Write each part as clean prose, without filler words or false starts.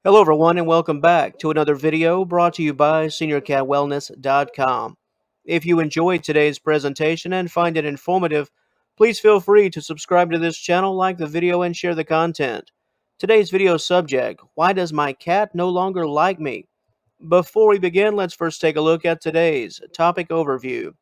Hello, everyone, and welcome back to another video brought to you by SeniorCatWellness.com. If you enjoyed today's presentation and find it informative, please feel free to subscribe to this channel, like the video, and share the content. Today's video subject: why does my cat no longer like me? Before we begin, let's first take a look at today's topic overview.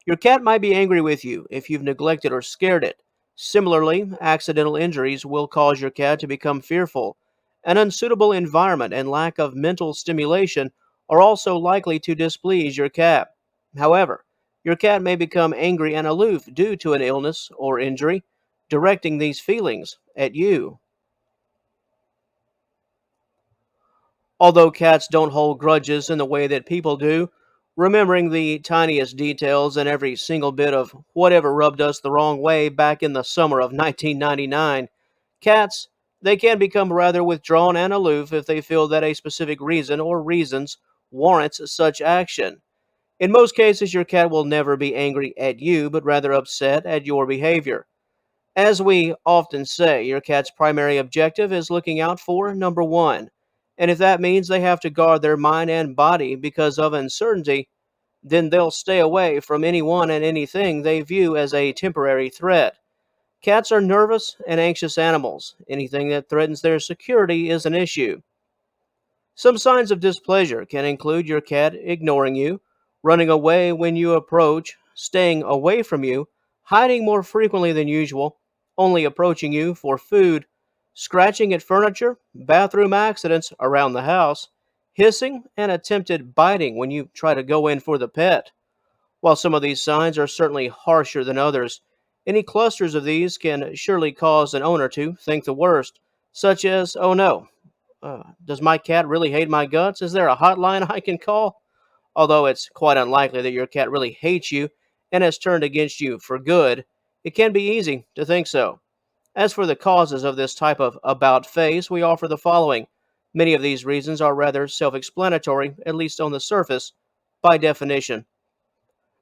Your cat might be angry with you if you've neglected or scared it. Similarly, accidental injuries will cause your cat to become fearful. An unsuitable environment and lack of mental stimulation are also likely to displease your cat. However, your cat may become angry and aloof due to an illness or injury, directing these feelings at you. Although cats don't hold grudges in the way that people do, remembering the tiniest details and every single bit of whatever rubbed us the wrong way back in the summer of 1999, cats, they can become rather withdrawn and aloof if they feel that a specific reason or reasons warrants such action. In most cases, your cat will never be angry at you, but rather upset at your behavior. As we often say, your cat's primary objective is looking out for number one. And if that means they have to guard their mind and body because of uncertainty, then they'll stay away from anyone and anything they view as a temporary threat. Cats are nervous and anxious animals. Anything that threatens their security is an issue. Some signs of displeasure can include your cat ignoring you, running away when you approach, staying away from you, hiding more frequently than usual, only approaching you for food, scratching at furniture, bathroom accidents around the house, hissing, and attempted biting when you try to go in for the pet. While some of these signs are certainly harsher than others, any clusters of these can surely cause an owner to think the worst, such as, oh no, does my cat really hate my guts? Is there a hotline I can call? Although it's quite unlikely that your cat really hates you and has turned against you for good, it can be easy to think so. As for the causes of this type of about face, we offer the following. Many of these reasons are rather self explanatory, at least on the surface, by definition.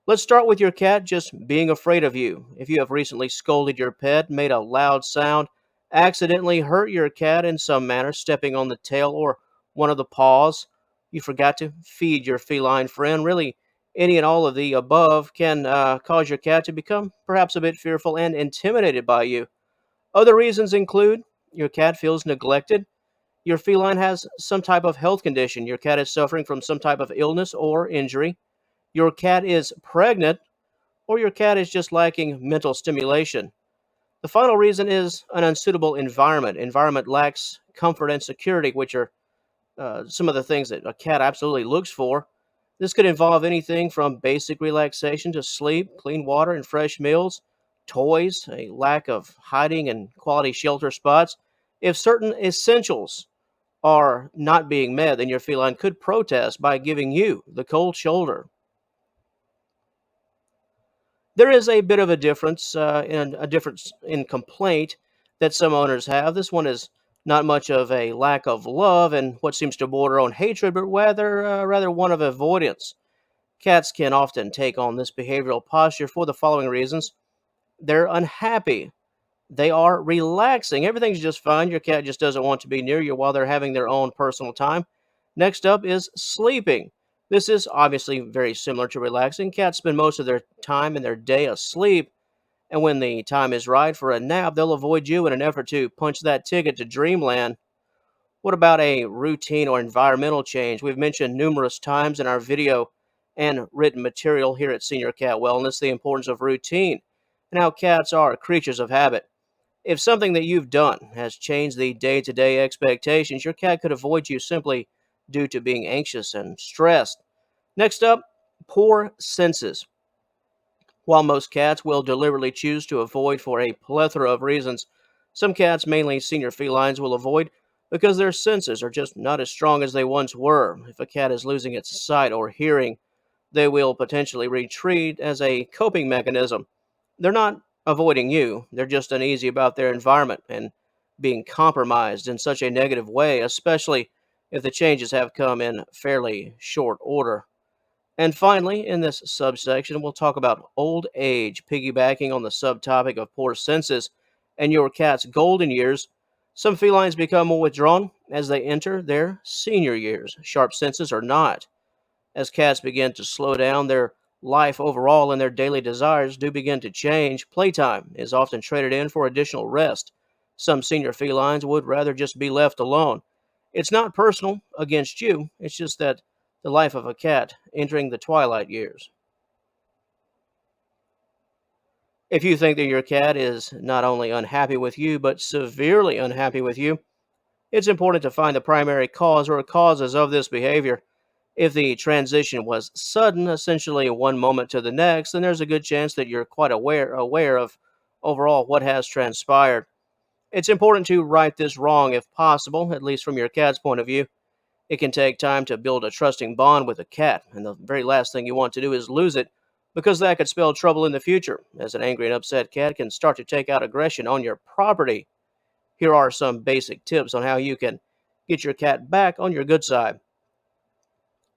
Let's start with your cat just being afraid of you. If you have recently scolded your pet, made a loud sound, accidentally hurt your cat in some manner, stepping on the tail or one of the paws, you forgot to feed your feline friend, really, any and all of the above can cause your cat to become perhaps a bit fearful and intimidated by you. Other reasons include your cat feels neglected, your feline has some type of health condition, your cat is suffering from some type of illness or injury, your cat is pregnant, or your cat is just lacking mental stimulation. The final reason is an unsuitable environment. Environment lacks comfort and security, which are some of the things that a cat absolutely looks for. This could involve anything from basic relaxation to sleep, clean water, and fresh meals, toys, a lack of hiding and quality shelter spots. If certain essentials are not being met, then your feline could protest by giving you the cold shoulder. There is a bit of a difference in complaint that some owners have. This one is not much of a lack of love and what seems to border on hatred, but rather one of avoidance. Cats can often take on this behavioral posture for the following reasons: they're unhappy, they are relaxing, everything's just fine. Your cat just doesn't want to be near you while they're having their own personal time. Next up is sleeping. This is obviously very similar to relaxing. Cats spend most of their time in their day asleep, and when the time is right for a nap, they'll avoid you in an effort to punch that ticket to dreamland. What about a routine or environmental change? We've mentioned numerous times in our video and written material here at Senior Cat Wellness the importance of routine and how cats are creatures of habit. If something that you've done has changed the day to day expectations, your cat could avoid you simply due to being anxious and stressed. Next up, poor senses. While most cats will deliberately choose to avoid for a plethora of reasons, some cats, mainly senior felines, will avoid because their senses are just not as strong as they once were. If a cat is losing its sight or hearing, they will potentially retreat as a coping mechanism. They're not avoiding you, they're just uneasy about their environment and being compromised in such a negative way, especially if the changes have come in fairly short order. And finally, in this subsection, we'll talk about old age, piggybacking on the subtopic of poor senses and your cat's golden years. Some felines become more withdrawn as they enter their senior years. Sharp senses or not. As cats begin to slow down, their life overall and their daily desires do begin to change. Playtime is often traded in for additional rest. Some senior felines would rather just be left alone. It's not personal against you, it's just that the life of a cat entering the twilight years. If you think that your cat is not only unhappy with you, but severely unhappy with you, it's important to find the primary cause or causes of this behavior. If the transition was sudden, essentially one moment to the next, then there's a good chance that you're quite aware of overall what has transpired. It's important to right this wrong if possible, at least from your cat's point of view. It can take time to build a trusting bond with a cat, and the very last thing you want to do is lose it, because that could spell trouble in the future, as an angry and upset cat can start to take out aggression on your property. Here are some basic tips on how you can get your cat back on your good side.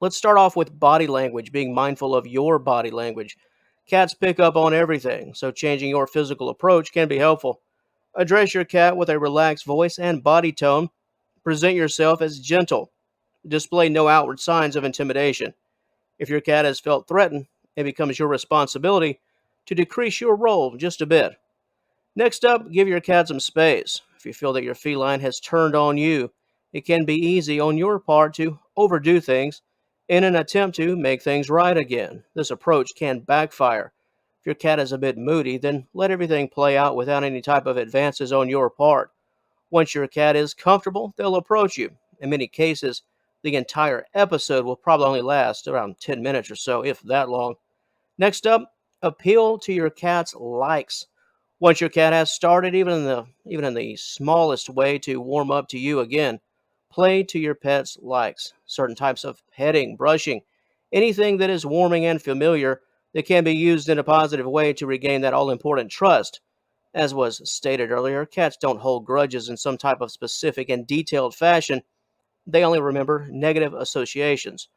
Let's start off with body language, being mindful of your body language. Cats pick up on everything, so changing your physical approach can be helpful. Address your cat with a relaxed voice and body tone. Present yourself as gentle. Display no outward signs of intimidation. If your cat has felt threatened, it becomes your responsibility to decrease your role just a bit. Next up, give your cat some space. If you feel that your feline has turned on you, it can be easy on your part to overdo things in an attempt to make things right again. This approach can backfire. If your cat is a bit moody, then let everything play out without any type of advances on your part. Once your cat is comfortable, they'll approach you. In many cases, the entire episode will probably only last around 10 minutes or so, if that long. Next up, appeal to your cat's likes. Once your cat has started, even in the smallest way, to warm up to you again, play to your pet's likes. Certain types of petting, brushing, anything that is warming and familiar that can be used in a positive way to regain that all important trust. As was stated earlier, cats don't hold grudges in some type of specific and detailed fashion. They only remember negative associations.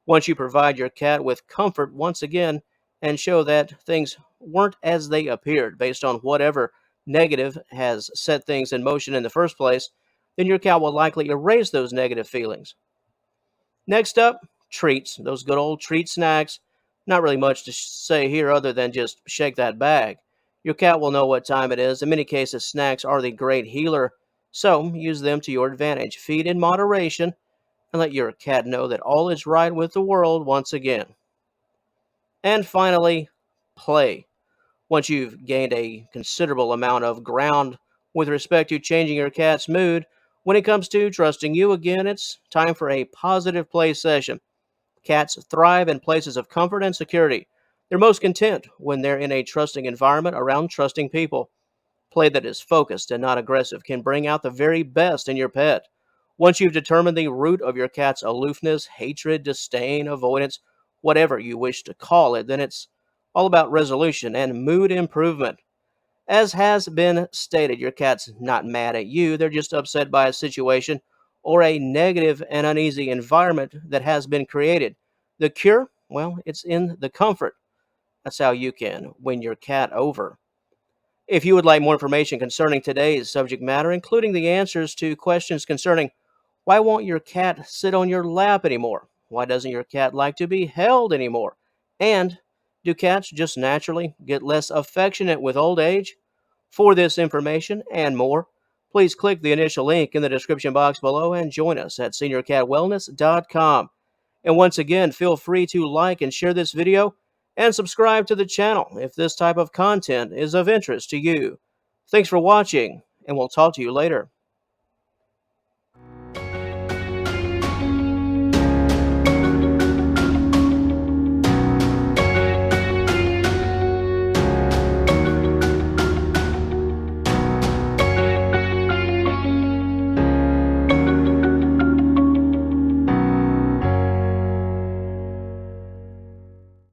Once you provide your cat with comfort once again and show that things weren't as they appeared based on whatever negative has set things in motion in the first place, then your cat will likely erase those negative feelings. Next up, treats. Those good old treat snacks. Not really much to say here other than just shake that bag. Your cat will know what time it is. In many cases, snacks are the great healer, so use them to your advantage. Feed in moderation and let your cat know that all is right with the world once again. And finally, play. Once you've gained a considerable amount of ground with respect to changing your cat's mood, when it comes to trusting you again, it's time for a positive play session. Cats thrive in places of comfort and security. They're most content when they're in a trusting environment around trusting people. Play that is focused and not aggressive can bring out the very best in your pet. Once you've determined the root of your cat's aloofness, hatred, disdain, avoidance, whatever you wish to call it, then it's all about resolution and mood improvement. As has been stated, your cat's not mad at you, they're just upset by a situation or a negative and uneasy environment that has been created. The cure? Well, it's in the comfort. That's how you can win your cat over. If you would like more information concerning today's subject matter, including the answers to questions concerning why won't your cat sit on your lap anymore? Why doesn't your cat like to be held anymore? And do cats just naturally get less affectionate with old age? For this information and more, please click the initial link in the description box below and join us at seniorcatwellness.com. And once again, feel free to like and share this video and subscribe to the channel if this type of content is of interest to you. Thanks for watching, and we'll talk to you later.